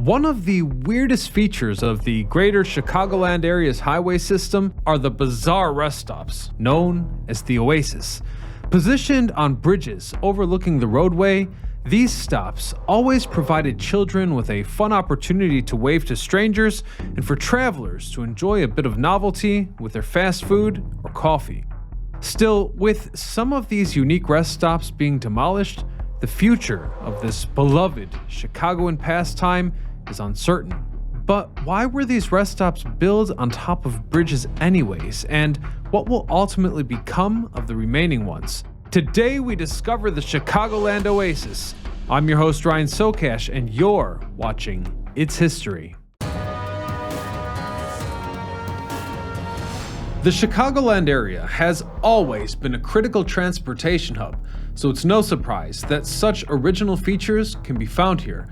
One of the weirdest features of the greater Chicagoland area's highway system are the bizarre rest stops, known as the Oasis. Positioned on bridges overlooking the roadway, these stops always provided children with a fun opportunity to wave to strangers and for travelers to enjoy a bit of novelty with their fast food or coffee. Still, with some of these unique rest stops being demolished, the future of this beloved Chicagoan pastime is uncertain. But why were these rest stops built on top of bridges anyways, and what will ultimately become of the remaining ones? Today we discover the Chicagoland Oasis. I'm your host Ryan Socash, and you're watching It's History. The Chicagoland area has always been a critical transportation hub, so it's no surprise that such original features can be found here.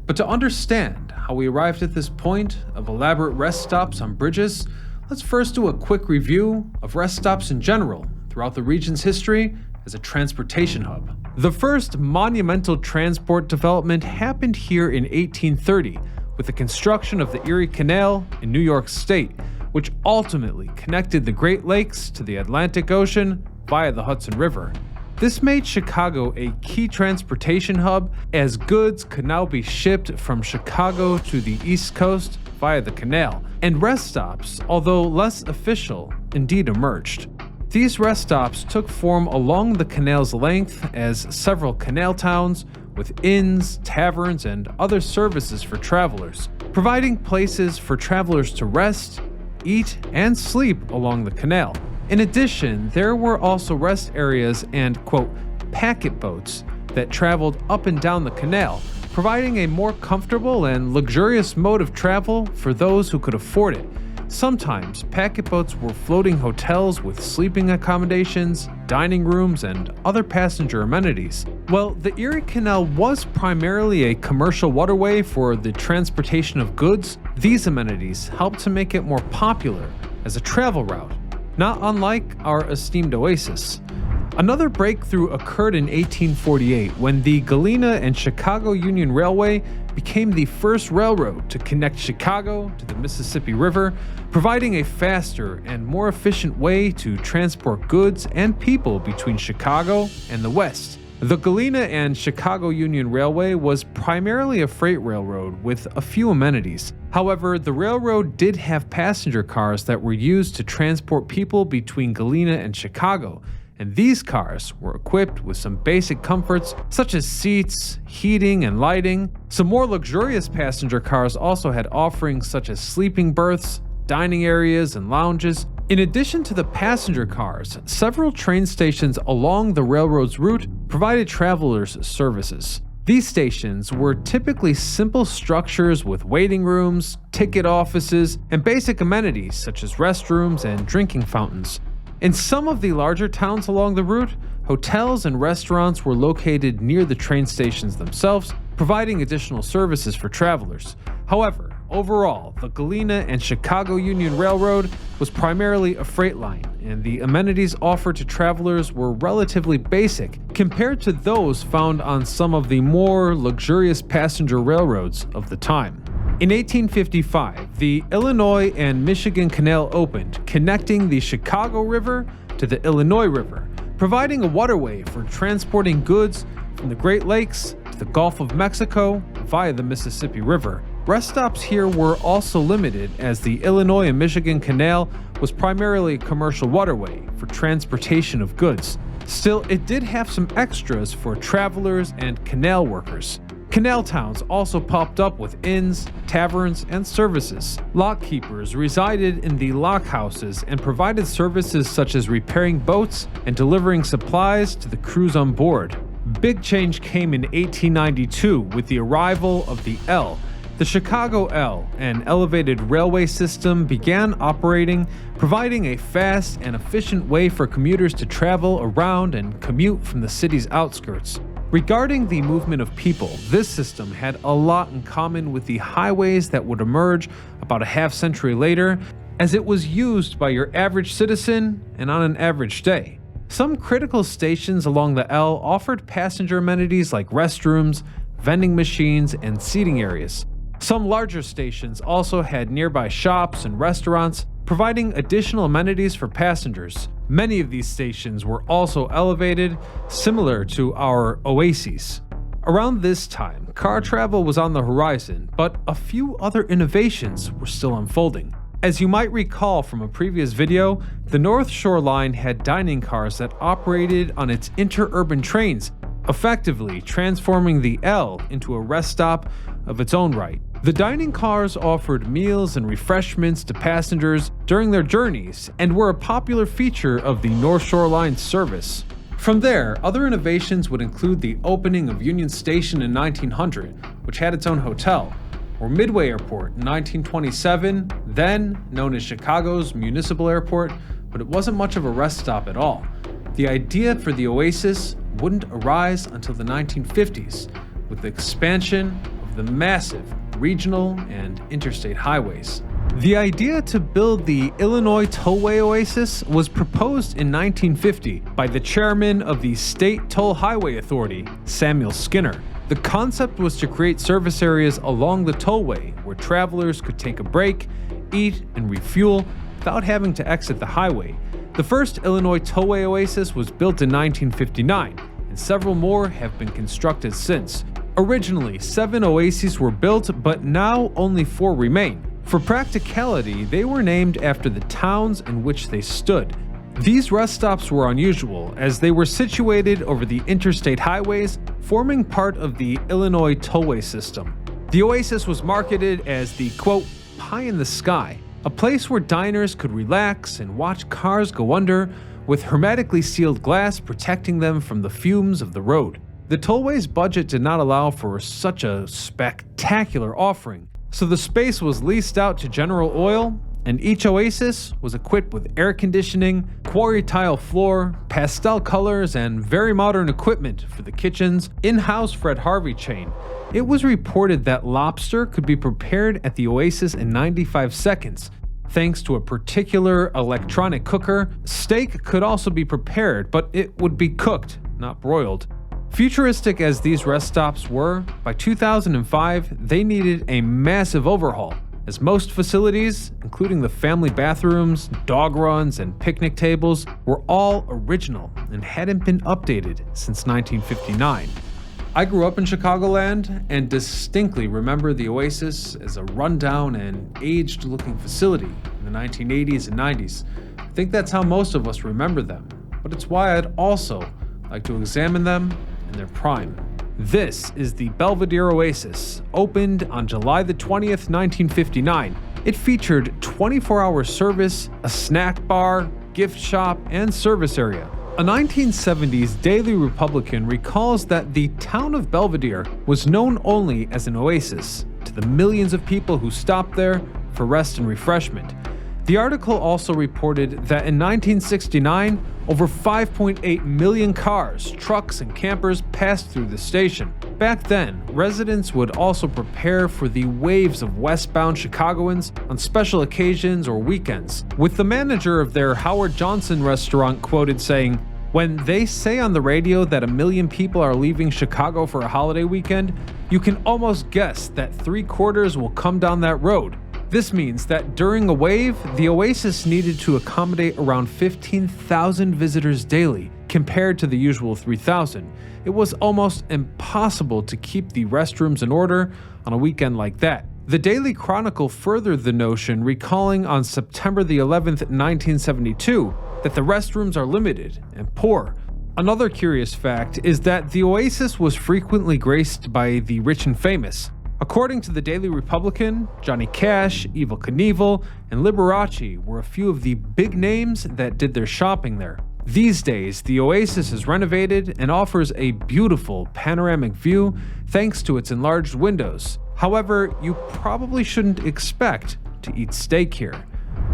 But to understand how we arrived at this point of elaborate rest stops on bridges, let's first do a quick review of rest stops in general throughout the region's history as a transportation hub. The first monumental transport development happened here in 1830 with the construction of the Erie Canal in New York State, which ultimately connected the Great Lakes to the Atlantic Ocean via the Hudson River. This made Chicago a key transportation hub, as goods could now be shipped from Chicago to the East Coast via the canal, and rest stops, although less official, indeed emerged. These rest stops took form along the canal's length as several canal towns with inns, taverns, and other services for travelers, providing places for travelers to rest, eat, and sleep along the canal. In addition, there were also rest areas and, quote, packet boats that traveled up and down the canal, providing a more comfortable and luxurious mode of travel for those who could afford it. Sometimes, packet boats were floating hotels with sleeping accommodations, dining rooms, and other passenger amenities. Well, the Erie Canal was primarily a commercial waterway for the transportation of goods. These amenities helped to make it more popular as a travel route, not unlike our esteemed Oasis. Another breakthrough occurred in 1848 when the Galena and Chicago Union Railway became the first railroad to connect Chicago to the Mississippi River, providing a faster and more efficient way to transport goods and people between Chicago and the West. The Galena and Chicago Union Railway was primarily a freight railroad with a few amenities. However, the railroad did have passenger cars that were used to transport people between Galena and Chicago, and these cars were equipped with some basic comforts such as seats, heating, and lighting. Some more luxurious passenger cars also had offerings such as sleeping berths, dining areas, and lounges. In addition to the passenger cars, several train stations along the railroad's route provided travelers services. These stations were typically simple structures with waiting rooms, ticket offices, and basic amenities such as restrooms and drinking fountains. In some of the larger towns along the route, hotels and restaurants were located near the train stations themselves, providing additional services for travelers. However, overall, the Galena and Chicago Union Railroad was primarily a freight line, and the amenities offered to travelers were relatively basic compared to those found on some of the more luxurious passenger railroads of the time. In 1855, the Illinois and Michigan Canal opened, connecting the Chicago River to the Illinois River, providing a waterway for transporting goods from the Great Lakes to the Gulf of Mexico via the Mississippi River. Rest stops here were also limited, as the Illinois and Michigan Canal was primarily a commercial waterway for transportation of goods. Still, it did have some extras for travelers and canal workers. Canal towns also popped up with inns, taverns, and services. Lock keepers resided in the lock houses and provided services such as repairing boats and delivering supplies to the crews on board. Big change came in 1892 with the arrival of the L. The Chicago L, an elevated railway system, began operating, providing a fast and efficient way for commuters to travel around and commute from the city's outskirts. Regarding the movement of people, this system had a lot in common with the highways that would emerge about a half-century later, as it was used by your average citizen and on an average day. Some critical stations along the L offered passenger amenities like restrooms, vending machines, and seating areas. Some larger stations also had nearby shops and restaurants, providing additional amenities for passengers. Many of these stations were also elevated, similar to our oases. Around this time, car travel was on the horizon, but a few other innovations were still unfolding. As you might recall from a previous video, the North Shore Line had dining cars that operated on its interurban trains, effectively transforming the L into a rest stop of its own right. The dining cars offered meals and refreshments to passengers during their journeys and were a popular feature of the North Shore Line service. From there, other innovations would include the opening of Union Station in 1900, which had its own hotel, or Midway Airport in 1927, then known as Chicago's Municipal Airport, but it wasn't much of a rest stop at all. The idea for the Oasis wouldn't arise until the 1950s, with the expansion of the massive regional and interstate highways. The idea to build the Illinois Tollway Oasis was proposed in 1950 by the chairman of the State Toll Highway Authority, Samuel Skinner. The concept was to create service areas along the tollway where travelers could take a break, eat, and refuel without having to exit the highway. The first Illinois Tollway Oasis was built in 1959, and several more have been constructed since. Originally, 7 oases were built, but now only 4 remain. For practicality, they were named after the towns in which they stood. These rest stops were unusual, as they were situated over the interstate highways, forming part of the Illinois Tollway system. The Oasis was marketed as the, quote, pie in the sky, a place where diners could relax and watch cars go under, with hermetically sealed glass protecting them from the fumes of the road. The tollway's budget did not allow for such a spectacular offering, so the space was leased out to General Oil, and each oasis was equipped with air conditioning, quarry tile floor, pastel colors, and very modern equipment for the kitchen's in-house Fred Harvey chain. It was reported that lobster could be prepared at the Oasis in 95 seconds. Thanks to a particular electronic cooker, steak could also be prepared, but it would be cooked, not broiled. Futuristic as these rest stops were, by 2005, they needed a massive overhaul, as most facilities, including the family bathrooms, dog runs, and picnic tables, were all original and hadn't been updated since 1959. I grew up in Chicagoland and distinctly remember the Oasis as a rundown and aged-looking facility in the 1980s and 90s. I think that's how most of us remember them, but it's why I'd also like to examine them in their prime. This is the Belvedere Oasis, opened on July the 20th, 1959. It featured 24-hour service, a snack bar, gift shop, and service area. A 1970s Daily Republican recalls that the town of Belvedere was known only as an oasis to the millions of people who stopped there for rest and refreshment. The article also reported that in 1969, over 5.8 million cars, trucks, and campers passed through the station. Back then, residents would also prepare for the waves of westbound Chicagoans on special occasions or weekends, with the manager of their Howard Johnson restaurant quoted saying, "When they say on the radio that 1 million people are leaving Chicago for a holiday weekend, you can almost guess that 3/4 will come down that road." This means that during a wave, the Oasis needed to accommodate around 15,000 visitors daily, compared to the usual 3,000. It was almost impossible to keep the restrooms in order on a weekend like that. The Daily Chronicle furthered the notion, recalling on September the 11th, 1972, that the restrooms are limited and poor. Another curious fact is that the Oasis was frequently graced by the rich and famous. According to the Daily Republican, Johnny Cash, Evel Knievel, and Liberace were a few of the big names that did their shopping there. These days, the Oasis is renovated and offers a beautiful panoramic view thanks to its enlarged windows. However, you probably shouldn't expect to eat steak here.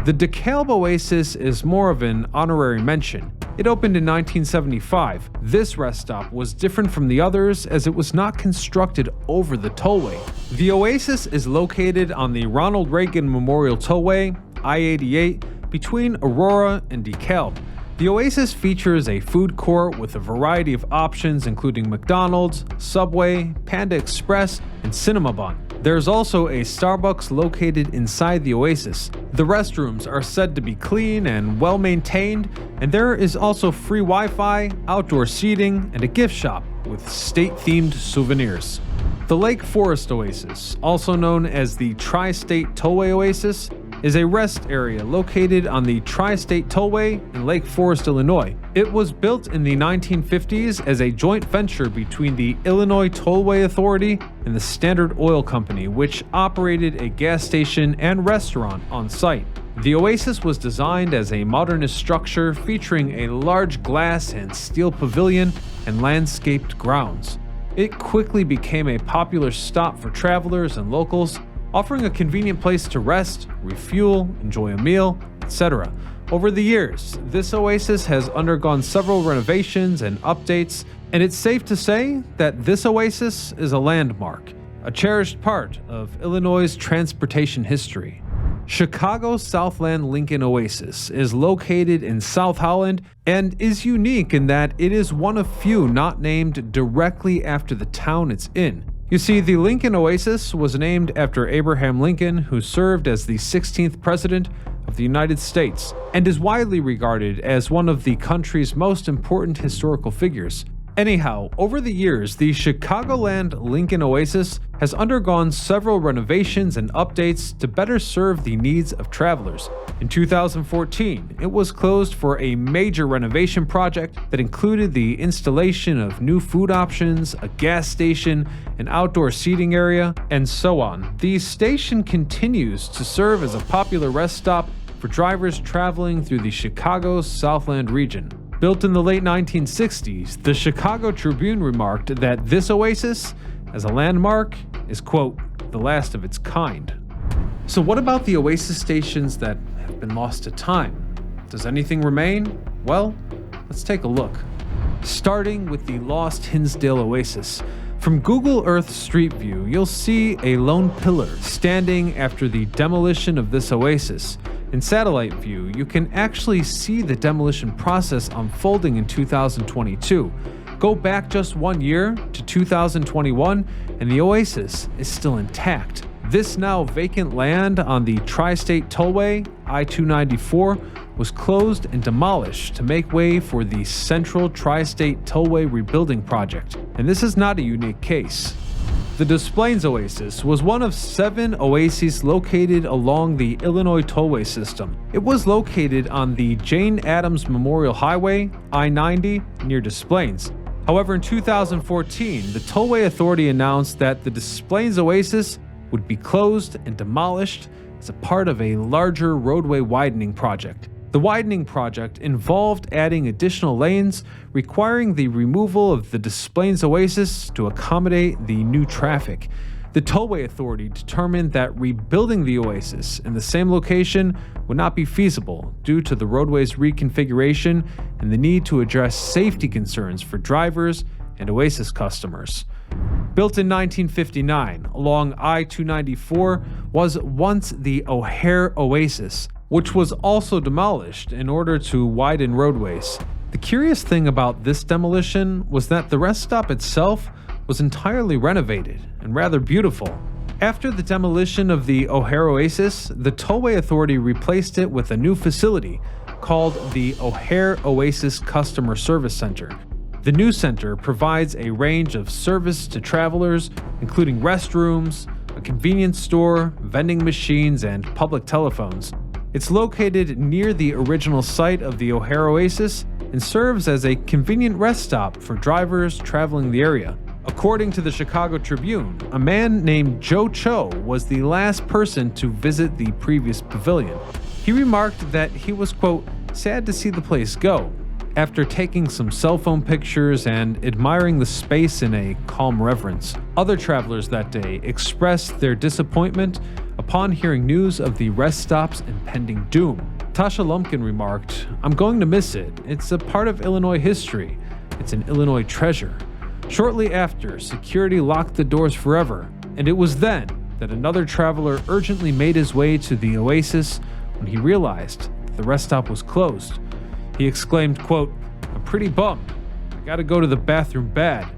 The Dekalb Oasis is more of an honorary mention. It opened in 1975. This rest stop was different from the others as it was not constructed over the tollway. The Oasis is located on the Ronald Reagan Memorial Tollway, I-88, between Aurora and Dekalb. The Oasis features a food court with a variety of options including McDonald's, Subway, Panda Express, and Cinnabon. There's also a Starbucks located inside the Oasis. The restrooms are said to be clean and well maintained, and there is also free Wi-Fi, outdoor seating, and a gift shop with state-themed souvenirs. The Lake Forest Oasis, also known as the Tri-State Tollway Oasis, is a rest area located on the Tri-State Tollway in Lake Forest, Illinois. It was built in the 1950s as a joint venture between the Illinois Tollway Authority and the Standard Oil Company, which operated a gas station and restaurant on site. The Oasis was designed as a modernist structure featuring a large glass and steel pavilion and landscaped grounds. It quickly became a popular stop for travelers and locals, offering a convenient place to rest, refuel, enjoy a meal, etc. Over the years, this oasis has undergone several renovations and updates, and it's safe to say that this oasis is a landmark, a cherished part of Illinois' transportation history. Chicago Southland Lincoln Oasis is located in South Holland and is unique in that it is one of few not named directly after the town it's in. You see, the Lincoln Oasis was named after Abraham Lincoln, who served as the 16th President of the United States and is widely regarded as one of the country's most important historical figures. Anyhow, over the years, the Chicagoland Lincoln Oasis has undergone several renovations and updates to better serve the needs of travelers. In 2014, it was closed for a major renovation project that included the installation of new food options, a gas station, an outdoor seating area, and so on. The station continues to serve as a popular rest stop for drivers traveling through the Chicago Southland region. Built in the late 1960s, the Chicago Tribune remarked that this oasis, as a landmark, is, quote, the last of its kind. So what about the oasis stations that have been lost to time? Does anything remain? Well, let's take a look. Starting with the lost Hinsdale Oasis. From Google Earth Street View, you'll see a lone pillar standing after the demolition of this oasis. In satellite view, you can actually see the demolition process unfolding in 2022. Go back just 1 year to 2021, and the oasis is still intact. This now vacant land on the Tri-State Tollway, I-294, was closed and demolished to make way for the Central Tri-State Tollway rebuilding project. And this is not a unique case. The Plaines Oasis was one of 7 oases located along the Illinois Tollway system. It was located on the Jane Addams Memorial Highway, I-90, near Des Plaines. However, in 2014, the Tollway Authority announced that the Des Plaines Oasis would be closed and demolished as a part of a larger roadway widening project. The widening project involved adding additional lanes, requiring the removal of the Des Plaines Oasis to accommodate the new traffic. The Tollway Authority determined that rebuilding the oasis in the same location would not be feasible due to the roadway's reconfiguration and the need to address safety concerns for drivers and oasis customers. Built in 1959 along I-294 was once the O'Hare Oasis, which was also demolished in order to widen roadways. The curious thing about this demolition was that the rest stop itself was entirely renovated and rather beautiful. After the demolition of the O'Hare Oasis, the Tollway Authority replaced it with a new facility called the O'Hare Oasis Customer Service Center. The new center provides a range of service to travelers, including restrooms, a convenience store, vending machines, and public telephones. It's located near the original site of the O'Hare Oasis and serves as a convenient rest stop for drivers traveling the area. According to the Chicago Tribune, a man named Joe Cho was the last person to visit the previous pavilion. He remarked that he was, quote, sad to see the place go, after taking some cell phone pictures and admiring the space in a calm reverence. Other travelers that day expressed their disappointment upon hearing news of the rest stop's impending doom. Tasha Lumpkin remarked, I'm going to miss it. It's a part of Illinois history. It's an Illinois treasure. Shortly after, security locked the doors forever, and it was then that another traveler urgently made his way to the Oasis when he realized that the rest stop was closed. He exclaimed, quote, I'm pretty bummed. I gotta go to the bathroom bad.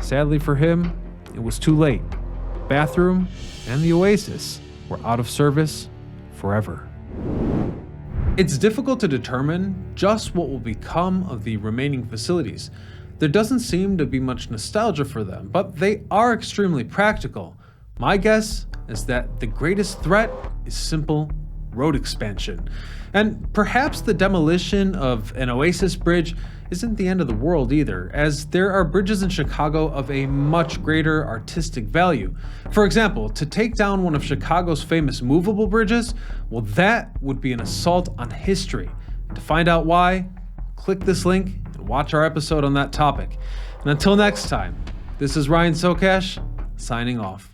Sadly for him, it was too late. bathroom, and the Oasis were out of service forever. It's difficult to determine just what will become of the remaining facilities. There doesn't seem to be much nostalgia for them, but they are extremely practical. My guess is that the greatest threat is simple road expansion. And perhaps the demolition of an Oasis bridge isn't the end of the world either, as there are bridges in Chicago of a much greater artistic value. For example, to take down one of Chicago's famous movable bridges, well, that would be an assault on history. And to find out why, click this link and watch our episode on that topic. And until next time, this is Ryan Socash, signing off.